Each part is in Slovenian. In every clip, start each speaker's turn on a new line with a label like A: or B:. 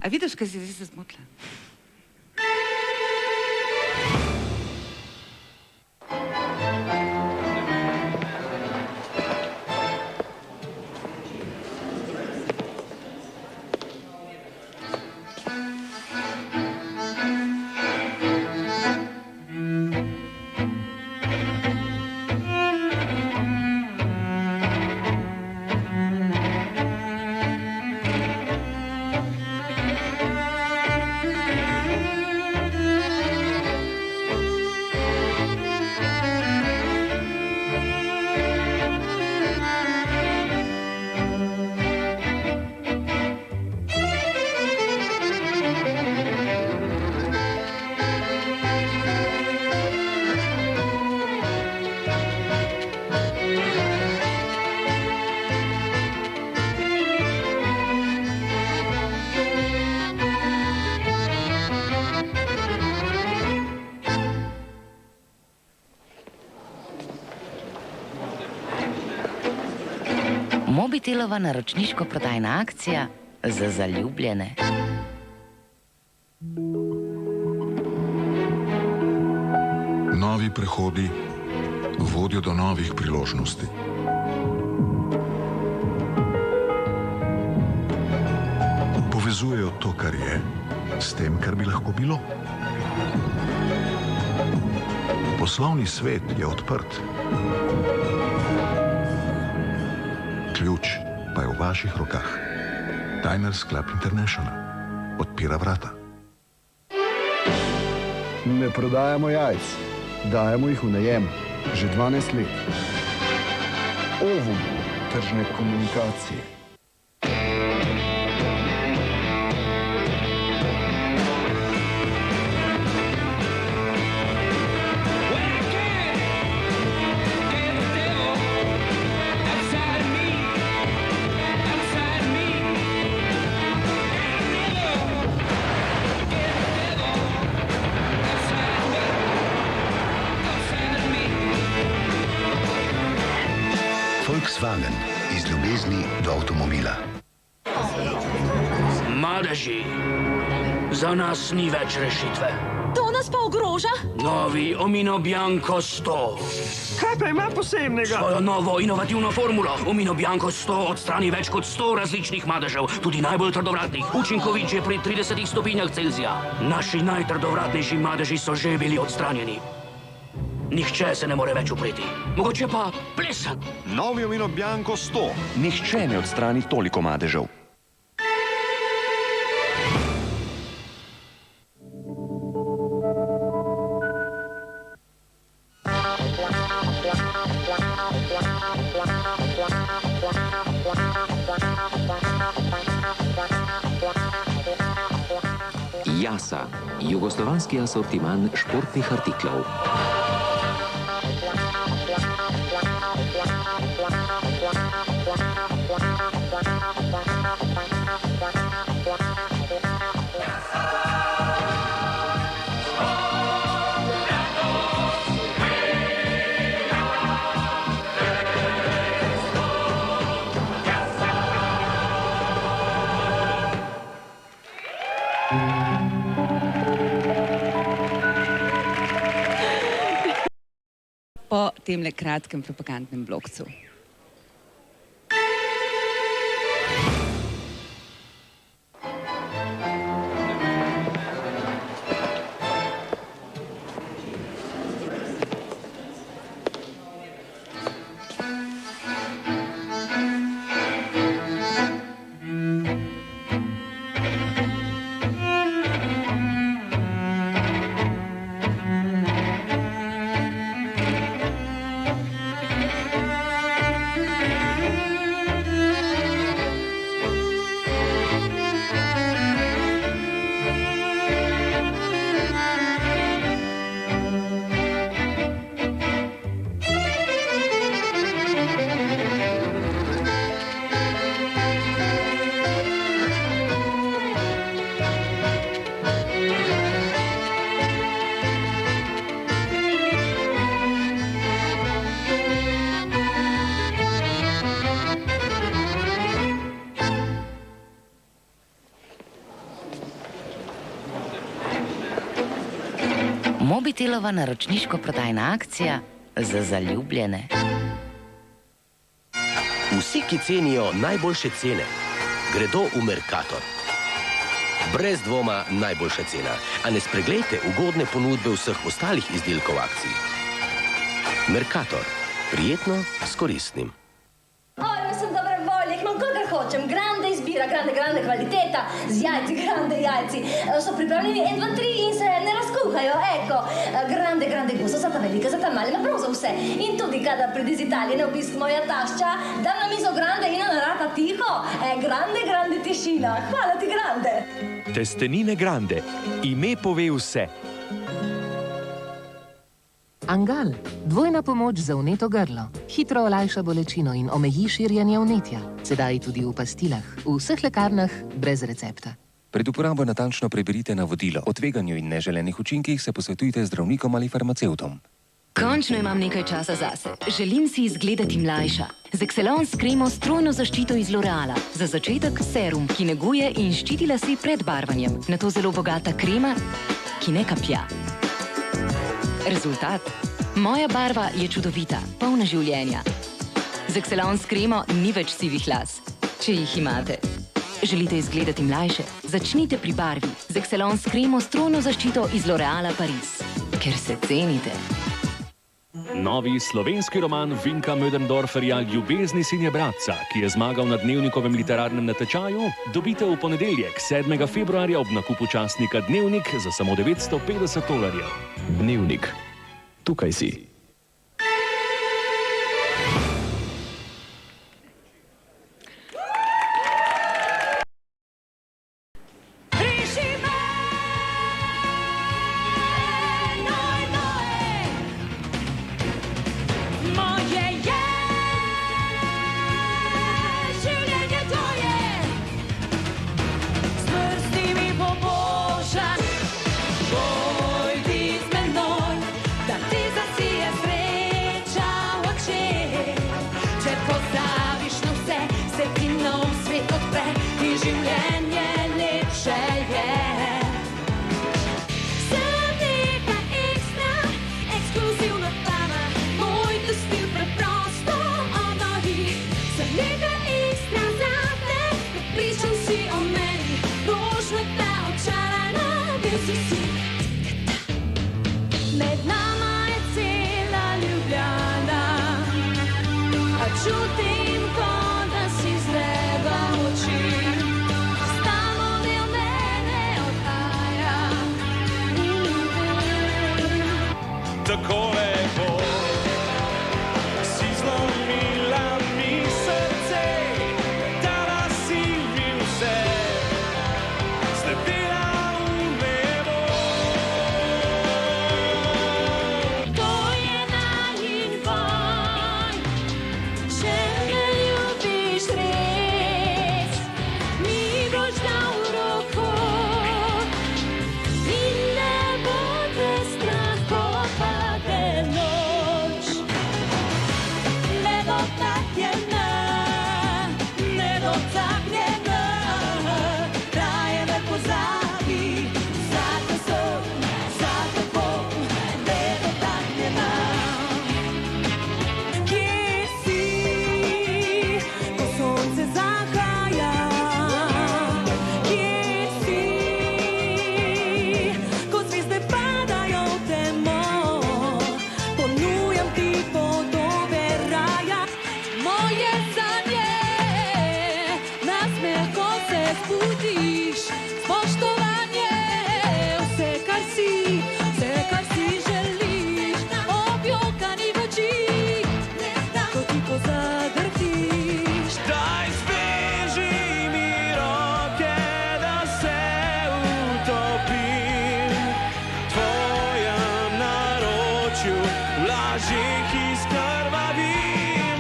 A: A vidiš, kaj si se zmotila?
B: Mobitelova naročniško-prodajna akcija za zaljubljene.
C: Novi prehodi vodijo do novih priložnosti. Povezujejo to, kar je, s tem, kar bi lahko bilo. Poslovni svet je odprt. Ključ pa je v vaših rokah. Diners Club International odpira vrata.
D: Ne prodajamo jajc, dajemo jih v najem že 12 let. Ovum tržne komunikacije.
E: Volkswagen, iz ljubezni do avtomobila.
F: Madeži, za nas ni več rešitve.
G: To nas pa ogroža?
F: Novi Omino Bianco 100.
H: Kaj pa ima posebnega?
F: Svojo novo inovativno formulo. Omino Bianco 100 odstrani več kot 100 različnih madežev, tudi najbolj trdovratnih. Učinkovit je pri 30 stopinjah Celzija. Naši najtrdovratnejši madeži so že bili odstranjeni. Nihče se ne more več upreti. Mogoče pa plesan.
I: Novi Omino Bianco 100. Nihče ne odstrani toliko madežev.
J: Jasa, jugoslovanski asortiman športnih artiklov.
A: Po temle kratkem propagandnem blokcu.
B: Mobitelova naročniško-prodajna akcija za zaljubljene.
G: Vsi, ki cenijo najboljše cene, gredo v Mercator. Brez dvoma najboljša cena, a ne spreglejte ugodne ponudbe vseh ostalih izdelkov akcij. Mercator. Prijetno s koristnim.
K: Jaz sem dobre volje, imam kolikor hočem. Grande izbira, grande kvaliteta, z jajci, grande jajci. So pripravljeni 1, 2, 3 in se ne razkuhajo, eko. Grande gusto, za ta velika, za ta mali, prav za vse. In tudi, kada pride iz Italije na obisk moja tašča, dam na mizo grande in ona rata tiho. Grande tišina. Hvala ti, grande.
I: Testenine Grande. Ime pove vse.
L: Angal, dvojna pomoč za vneto grlo. Hitro olajša bolečino in omeji širjenje vnetja. Sedaj tudi v pastilah, v vseh lekarnah brez recepta.
J: Pred uporabo natančno preberite navodilo. O tveganju in neželenih učinkih se posvetujte z zdravnikom ali farmacevtom.
M: Končno imam nekaj časa zase. Želim si izgledati mlajša. Z Excellence kremo s trojno zaščito iz L'Oreala. Za začetek serum, ki neguje in ščiti lase pred barvanjem. Nato zelo bogata krema, ki ne kaplja. Rezultat? Moja barva je čudovita, polna življenja. Z Excellence kremo ni več sivih las, če jih imate. Želite izgledati mlajše? Začnite pri barvi. Z Excellence kremo s trojno zaščito iz L'Oreala Paris. Ker se cenite.
N: Novi slovenski roman Vinka Möderndorferja Ljubezni sinje bratca, ki je zmagal na Dnevnikovem literarnem natečaju, dobite v ponedeljek, 7. februarja ob nakupu časnika Dnevnik za samo $950.
O: Dnevnik. Tukaj si.
K: Med nama je cela Ljubljana, a čutim, kot da si zreba oči. Stalno del mene odhaja.
I: Tako lepo si zlomila mi srce, dala si mi vse, slepila v nebo.
K: To je najin boj, če me ljubiš res, mi boš dal roko in ne bo te strah, ko pade noč. Nedotaknjena, nedotaknjena, raje me pozabi, vsaka sol, vsaka pol, nedotaknjena. Kje si, ko sonce zahaja? Kje si, ko zvezde padajo v temo? Ponujam ti podobe raja, moje sanje, nasmeh, ko se zbudiš, spoštovanje, vse, kar si želiš, objokani v očih, ko ti ko zadrtiš.
I: Daj zveži mi roke, da se utopim v tvojem naročju, v lažih izkrvavim.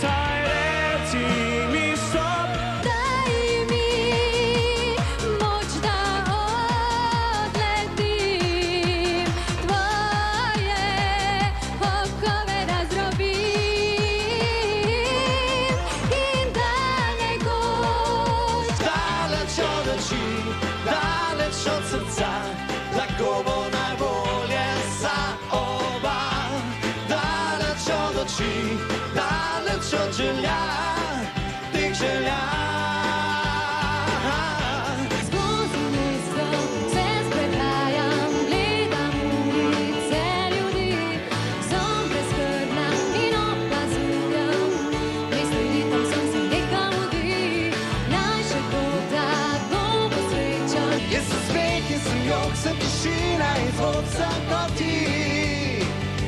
I: Saj reci mi stop.
K: Daj mi moč, da odletim, tvoje okove razdrobim in dalekoč.
I: Daleč od oči, daleč od srca, tako bo najbolje
H: želja, teh želja.
K: Skozi mesto se sprehajam, gledam ulice ljudi, sem brezskrbna in opazujem, mesto ljudi tam sem se nekam mudi, naj še tako bo srečen.
H: Jaz sem smeh in sem jok, sem tišina in zvok sem kot ti.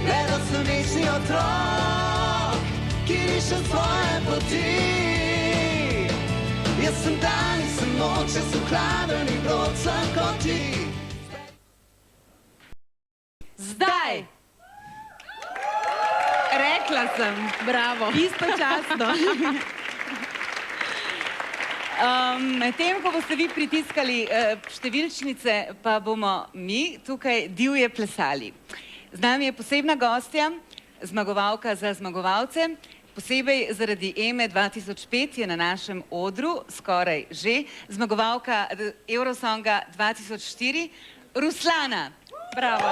H: Gledal sem večni otrok, ki riše svoje poti. Jaz sem dan in sem noč, jaz sem hladen in brod sem kot ti.
A: Zdaj! Rekla sem.
M: Bravo.
A: Istočasno. Medtem, ko boste vi pritiskali številčnice, pa bomo mi tukaj divje plesali. Z nami je posebna gostja, zmagovalka za zmagovalce. Posebej zaradi EME 2005 je na našem odru, skoraj že, zmagovalka Eurosonga 2004, Ruslana. Bravo.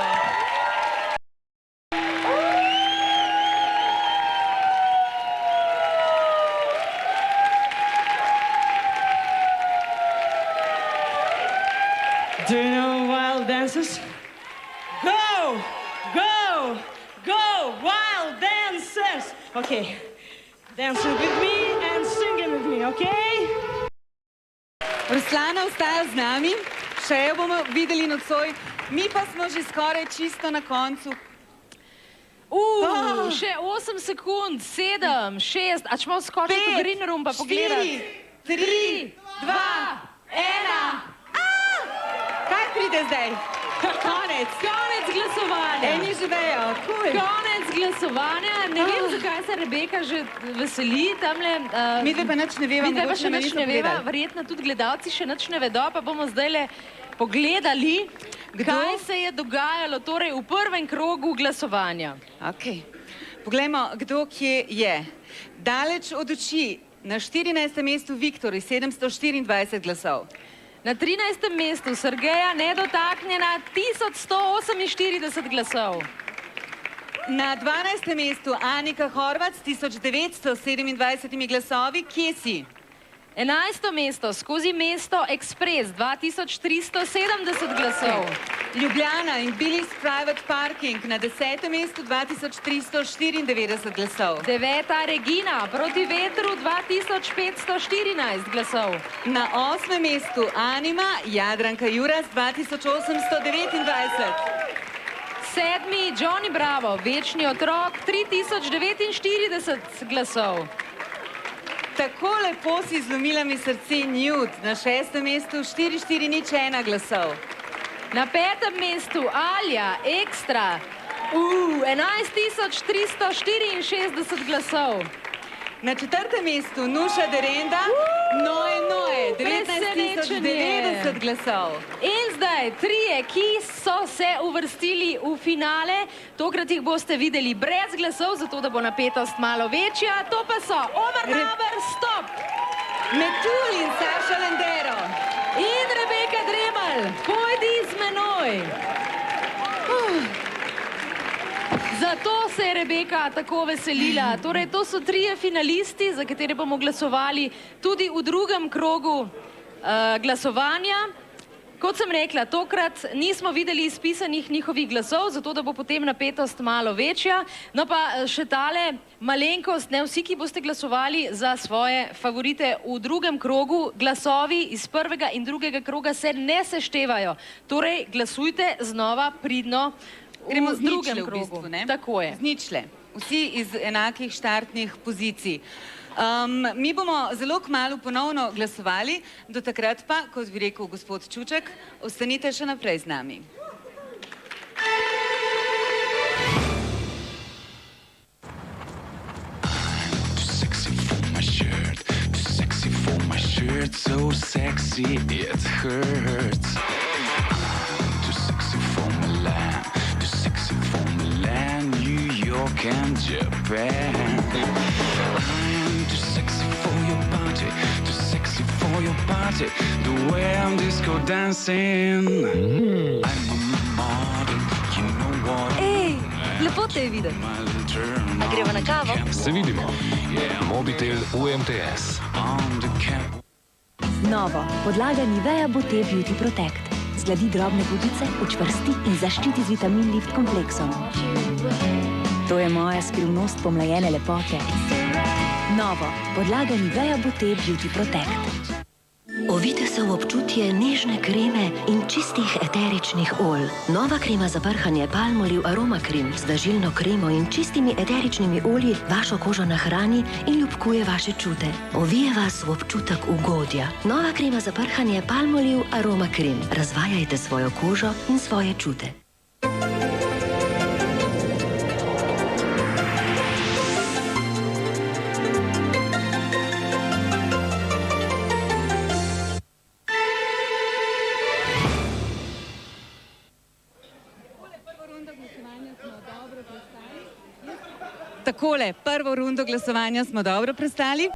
H: Do you know wild dances? Go! Go! Go! Wild dances! Okay. Dancing with me and singing with me, okay?
A: Ruslana ostaja z nami, še jo bomo videli nocoj, mi pa smo že skoraj čisto na koncu.
M: Še 8 sekund, 7, 6, a če malo skočiti v green room pa pogledati.
A: 4, 3, 2, 1. Kaj pride zdaj? Konec.
M: Konec glasovanja.
A: Eni že vejo.
M: Konec glasovanja. Ne vem, zakaj se Rebeka že veseli tamle.
A: Midve pa nič ne veva,
M: Midve pa še
A: mogoče me
M: nič
A: niso
M: ne veva,
A: pogledali.
M: verjetno tudi gledalci še nič ne vedo, pa bomo zdajle pogledali, kaj se je dogajalo torej v prvem krogu glasovanja.
A: Ok. Poglejmo, kdo kje je. Daleč od oči, na 14. mestu Viktor, 724 glasov.
M: Na 13. mestu Sergeja nedotaknjena 1148 glasov.
A: Na 12. mestu Anika Horvat s 1927 glasovi. Kje si?
M: 11. mesto skozi mesto Ekspres 2370 glasov.
A: Ljubljana in Billy's Private Parking na 10. mestu 2394 glasov.
M: 9. Regina proti vetru 2514 glasov.
A: Na 8. mestu Anima Jadranka Juras 2829.
M: 7. Johnny Bravo, večni otrok 3049 glasov.
A: Tako lepo si zlomila mi srce Newt, na 6. mestu 4401 glasov.
M: Na 5. mestu Alja, Ekstra, 11364 glasov.
A: Na 4. mestu Nuša Derenda, Noe, 19090 glasov.
M: In zdaj trije, ki so se uvrstili v finale, tokrat jih boste videli brez glasov, zato da bo napetost malo večja, to pa so Omar Naber, stop!
A: Metul in Saša Lendero.
M: In Rebeka Dremelj, pojdi z menoj. Zato se je Rebeka tako veselila. Torej, to so trije finalisti, za katere bomo glasovali tudi v drugem krogu glasovanja. Kot sem rekla, tokrat nismo videli izpisanih njihovih glasov, zato da bo potem napetost malo večja. No pa še tale malenkost, ne vsi, ki boste glasovali za svoje favorite v drugem krogu, glasovi iz prvega in drugega kroga se ne seštevajo. Torej, glasujte znova pridno
A: Gremo
M: v
A: z
M: drugem
A: ničle v
M: krogu.
A: bistvu, ne?
M: Tako je.
A: Z ničle. Vsi iz enakih štartnih pozicij. Mi bomo zelo kmalu ponovno glasovali, do takrat pa, kot bi rekel gospod Čuček, ostanite še naprej z nami.
P: So sexy it hurts. I'm too sexy for Milan, too sexy for Milan, New York and Japan. I'm too sexy for your party, too sexy for your party, the way I'm disco dancing. I'm a model, you know what?
M: Ej, lepo te te je videti.
P: my little turn
M: A greva na kavo?
I: Se vidimo. Mobitel UMTS.
P: on the cap.
Q: Novo, podlaga Nivea Bote Beauty Protect. Zgladi drobne gubice, učvrsti in zaščiti z vitamin lift kompleksom. To je moja skrivnost pomlajene lepote. Novo, podlaga Nivea Bote Beauty Protect.
R: Ovite se v občutje nežne kreme in čistih eteričnih olj. Nova krema za prhanje Palmolive Aroma Cream z vlažilno kremo in čistimi eteričnimi olji vašo kožo nahrani in ljubkuje vaše čute. Ovije vas v občutek ugodja. Nova krema za prhanje Palmolive Aroma Cream. Razvajajte svojo kožo in svoje čute.
A: Takole, prvo rundo glasovanja smo dobro prestali.